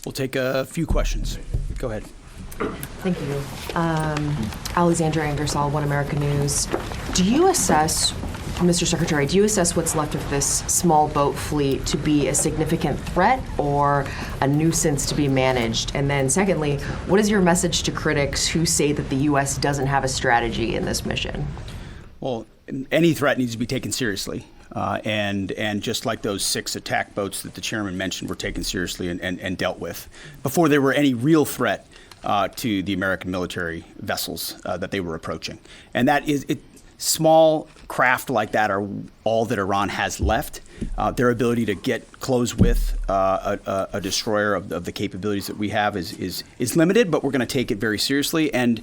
We'll take a few questions. Go ahead. Thank you. Alexandra Ingersoll, One America News. Do you assess, Mr. Secretary, do you assess what's left of this small boat fleet to be a significant threat or a nuisance to be managed? And then secondly, what is your message to critics who say that the U.S. doesn't have a strategy in this mission? Well, any threat needs to be taken seriously. And just like those 6 attack boats that the chairman mentioned were taken seriously and dealt with before there were any real threat to the American military vessels that they were approaching. And that is, small craft like that are all that Iran has left. Their ability to close with a destroyer of the capabilities that we have is limited, but we're going to take it very seriously and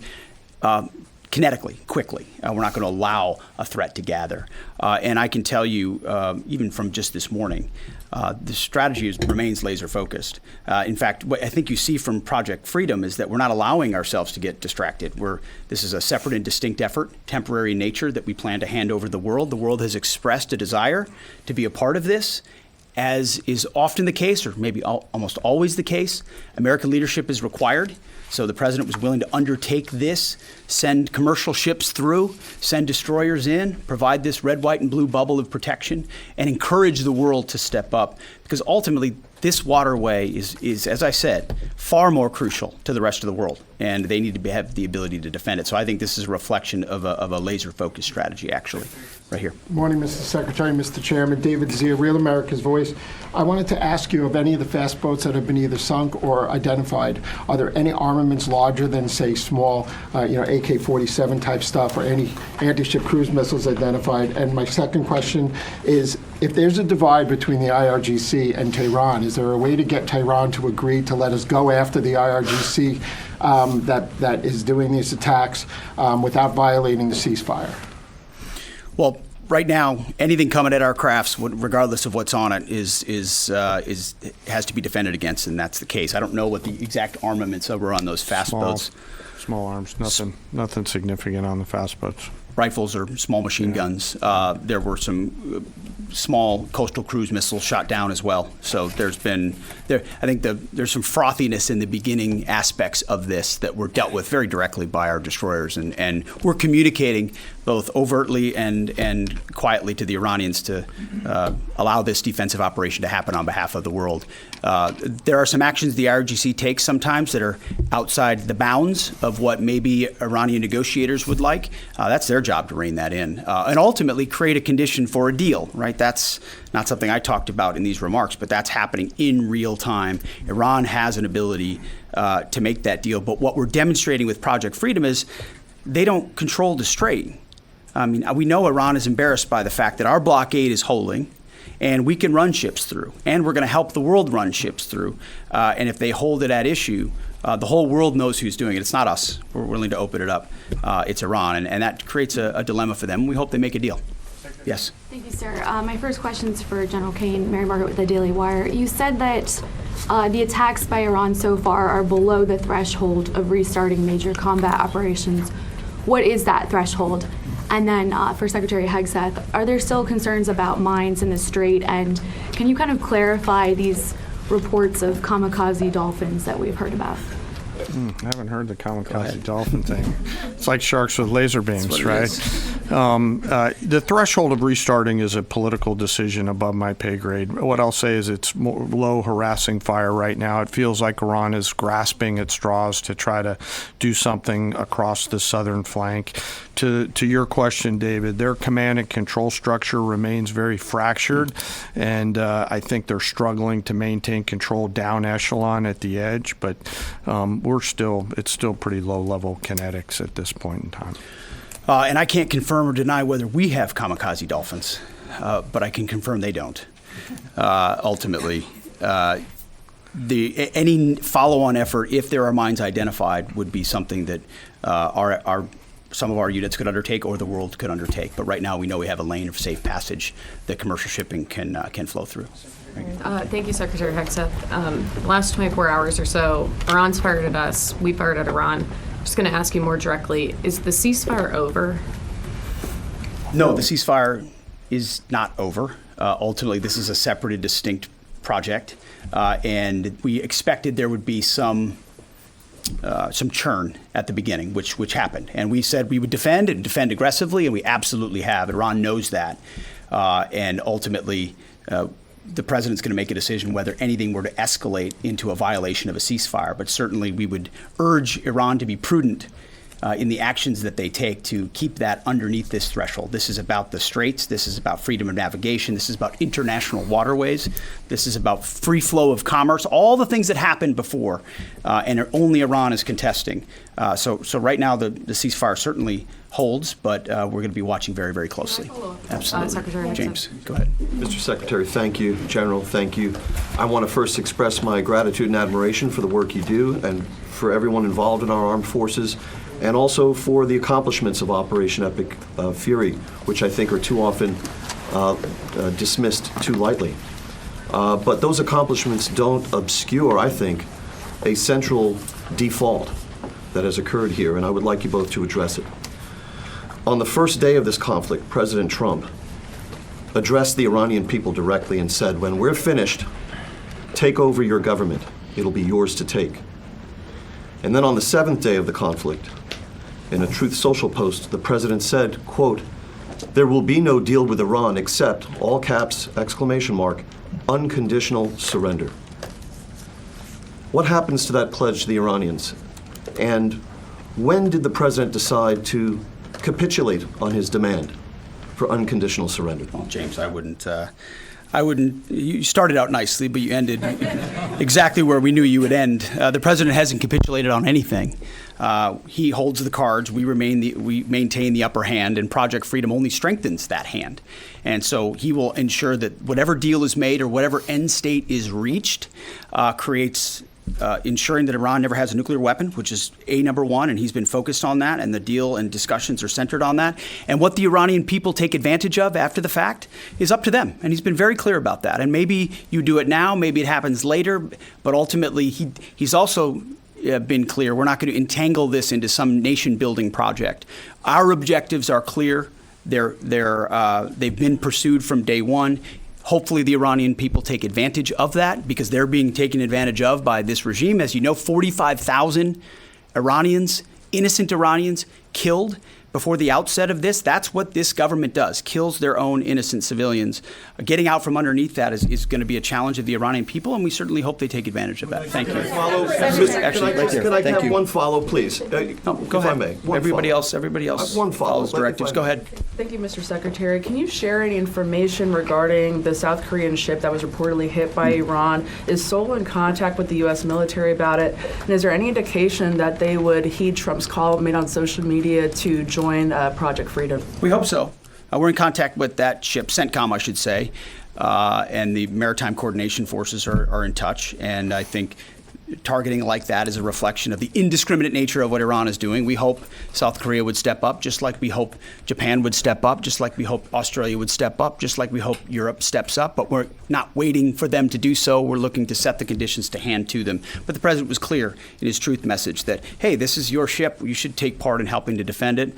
kinetically, quickly. We're not going to allow a threat to gather. And I can tell you, even from just this morning, the strategy remains laser focused. In fact, what I think you see from Project Freedom is that we're not allowing ourselves to get distracted. This is a separate and distinct effort, temporary in nature, that we plan to hand over to the world. The world has expressed a desire to be a part of this. As is often the case, or maybe almost always the case, American leadership is required. So the president was willing to undertake this, send commercial ships through, send destroyers in, provide this red, white, and blue bubble of protection, and encourage the world to step up. Because ultimately, this waterway is, as I said, far more crucial to the rest of the world, and they need to have the ability to defend it. So I think this is a reflection of a laser-focused strategy, actually, right here. Morning, Mr. Secretary, Mr. Chairman. David Zia, Real America's Voice. I wanted to ask you, of any of the fast boats that have been either sunk or identified, are there any armaments larger than, say, small, AK-47 type stuff, or any anti-ship cruise missiles identified? And my second question is, if there's a divide between the IRGC and Tehran, is there a way to get Tehran to agree to let us go after the IRGC that is doing these attacks without violating the ceasefire? Well, right now, anything coming at our crafts, regardless of what's on it, has to be defended against, and that's the case. I don't know what the exact armaments were on those fast boats. Small arms, nothing significant on the fast boats. Rifles or small machine guns. There were some small coastal cruise missiles shot down as well. So there's some frothiness in the beginning aspects of this that were dealt with very directly by our destroyers, and we're communicating both overtly and quietly to the Iranians to allow this defensive operation to happen on behalf of the world. There are some actions the IRGC takes sometimes that are outside the bounds of what maybe Iranian negotiators would like. That's their job to rein that in and ultimately create a condition for a deal, right? That's not something I talked about in these remarks, but that's happening in real time. Iran has an ability to make that deal. But what we're demonstrating with Project Freedom is they don't control the strait. I mean, we know Iran is embarrassed by the fact that our blockade is holding, and we can run ships through, and we're going to help the world run ships through. And if they hold it at issue, the whole world knows who's doing it. It's not us. We're willing to open it up. It's Iran, and that creates a dilemma for them. We hope they make a deal. Yes. Thank you, sir. My first question is for General Kane. Mary Margaret with the Daily Wire. You said that the attacks by Iran so far are below the threshold of restarting major combat operations. What is that threshold? And then for Secretary Hegseth, are there still concerns about mines in the Strait? And can you kind of clarify these reports of kamikaze dolphins that we've heard about? I haven't heard the kamikaze dolphin thing. It's like sharks with laser beams, right? The threshold of restarting is a political decision above my pay grade. What I'll say is it's low harassing fire right now. It feels like Iran is grasping at straws to try to do something across the southern flank. To your question, David, their command and control structure remains very fractured, and I think they're struggling to maintain control down echelon at the edge, but it's still pretty low-level kinetics at this point in time. And I can't confirm or deny whether we have kamikaze dolphins, but I can confirm they don't. Ultimately, any follow-on effort, if there are mines identified, would be something that some of our units could undertake or the world could undertake. But right now we know we have a lane of safe passage that commercial shipping can flow through. Thank you, Secretary Hegseth. The last 24 hours or so, Iran's fired at us, we fired at Iran. I'm just going to ask you more directly, is the ceasefire over? No, the ceasefire is not over. Ultimately, this is a separate and distinct project, and we expected there would be some churn at the beginning, which happened. And we said we would defend and defend aggressively, and we absolutely have. Iran knows that. And ultimately, the president's going to make a decision whether anything were to escalate into a violation of a ceasefire. But certainly we would urge Iran to be prudent in the actions that they take to keep that underneath this threshold. This is about the straits. This is about freedom of navigation. This is about international waterways. This is about free flow of commerce, all the things that happened before, and only Iran is contesting. So right now the ceasefire certainly holds, but we're going to be watching very, very closely. Absolutely. Secretary James, go ahead. Mr. Secretary, thank you. General, thank you. I want to first express my gratitude and admiration for the work you do and for everyone involved in our armed forces, and also for the accomplishments of Operation Epic Fury, which I think are too often dismissed too lightly. But those accomplishments don't obscure, I think, a central default that has occurred here, and I would like you both to address it. On the first day of this conflict, President Trump addressed the Iranian people directly and said, when we're finished, take over your government. It'll be yours to take. And then on the seventh day of the conflict, in a Truth Social post, the president said, quote, there will be no deal with Iran except, all caps, exclamation mark, unconditional surrender. What happens to that pledge to the Iranians? And when did the president decide to capitulate on his demand for unconditional surrender? Well, James, I wouldn't. You started out nicely, but you ended exactly where we knew you would end. The president hasn't capitulated on anything. He holds the cards. We maintain the upper hand, and Project Freedom only strengthens that hand. And so he will ensure that whatever deal is made or whatever end state is reached creates ensuring that Iran never has a nuclear weapon, which is number one, and he's been focused on that, and the deal and discussions are centered on that. And what the Iranian people take advantage of after the fact is up to them, and he's been very clear about that. And maybe you do it now, maybe it happens later, but ultimately he's also been clear, we're not going to entangle this into some nation-building project. Our objectives are clear. They've been pursued from day one. Hopefully the Iranian people take advantage of that because they're being taken advantage of by this regime. As you know, 45,000 Iranians, innocent Iranians, killed before the outset of this. That's what this government does, kills their own innocent civilians. Getting out from underneath that is going to be a challenge of the Iranian people, and we certainly hope they take advantage of that. Thank you. Can I have one follow, please? Go if ahead. I may. Everybody else one follow, follows directives. Go ahead. Thank you, Mr. Secretary. Can you share any information regarding the South Korean ship that was reportedly hit by Iran? Is Seoul in contact with the U.S. military about it? And is there any indication that they would heed Trump's call made on social media to join Project Freedom? We hope so. We're in contact with that ship, CENTCOM, I should say, and the Maritime Coordination Forces are in touch. And I think targeting like that is a reflection of the indiscriminate nature of what Iran is doing. We hope South Korea would step up, just like we hope Japan would step up, just like we hope Australia would step up, just like we hope Europe steps up. But we're not waiting for them to do so. We're looking to set the conditions to hand to them. But the president was clear in his truth message that, hey, this is your ship. You should take part in helping to defend it.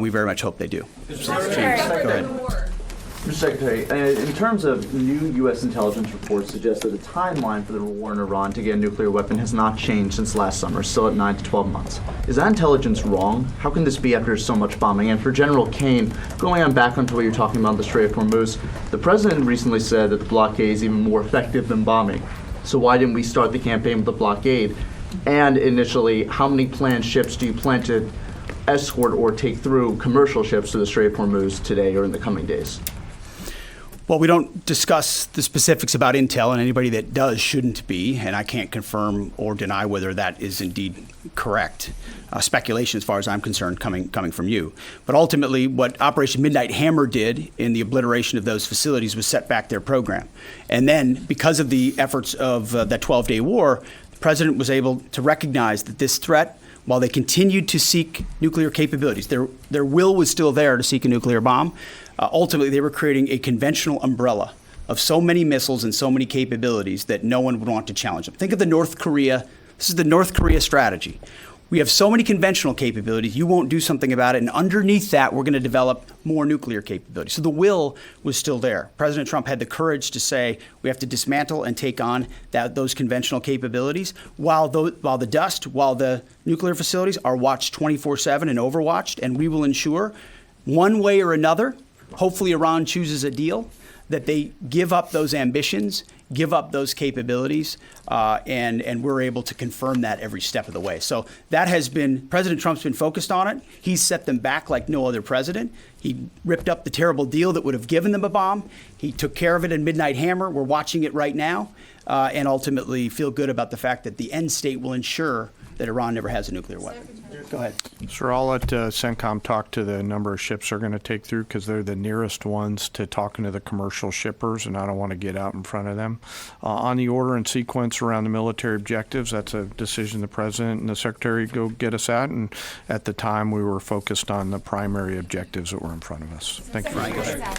We very much hope they do. James, go ahead. Mr. Secretary, in terms of new U.S. intelligence reports suggest that the timeline for the war in Iran to get a nuclear weapon has not changed since last summer, still at 9 to 12 months. Is that intelligence wrong? How can this be after so much bombing? And for General Kane, going on back onto what you're talking about, the Strait of Hormuz, the president recently said that the blockade is even more effective than bombing. So why didn't we start the campaign with the blockade? And initially, how many planned ships do you plan to escort or take through commercial ships to the Strait of Hormuz today or in the coming days? Well, we don't discuss the specifics about intel, and anybody that does shouldn't be, and I can't confirm or deny whether that is indeed correct. Speculation, as far as I'm concerned, coming from you. But ultimately, what Operation Midnight Hammer did in the obliteration of those facilities was set back their program. And then, because of the efforts of that 12-day war, the president was able to recognize that this threat, while they continued to seek nuclear capabilities, their will was still there to seek a nuclear bomb. Ultimately, they were creating a conventional umbrella of so many missiles and so many capabilities that no one would want to challenge them. Think of the North Korea. This is the North Korea strategy. we have so many conventional capabilities, you won't do something about it. And underneath that, we're going to develop more nuclear capabilities. So the will was still there. President Trump had the courage to say we have to dismantle and take on those conventional capabilities while the nuclear facilities are watched 24/7 and overwatched. And we will ensure one way or another, hopefully Iran chooses a deal, that they give up those ambitions, give up those capabilities, and we're able to confirm that every step of the way. So that has been, President Trump's been focused on it. He's set them back like no other president. He ripped up the terrible deal that would have given them a bomb. He took care of it in Midnight Hammer. We're watching it right now, and ultimately feel good about the fact that the end state will ensure that Iran never has a nuclear weapon. Go ahead. Sir, I'll let CENTCOM talk to the number of ships they're going to take through because they're the nearest ones to talking to the commercial shippers, and I don't want to get out in front of them. On the order and sequence around the military objectives, that's a decision the President and the Secretary go get us at, and at the time we were focused on the primary objectives that were in front of us. Thank you.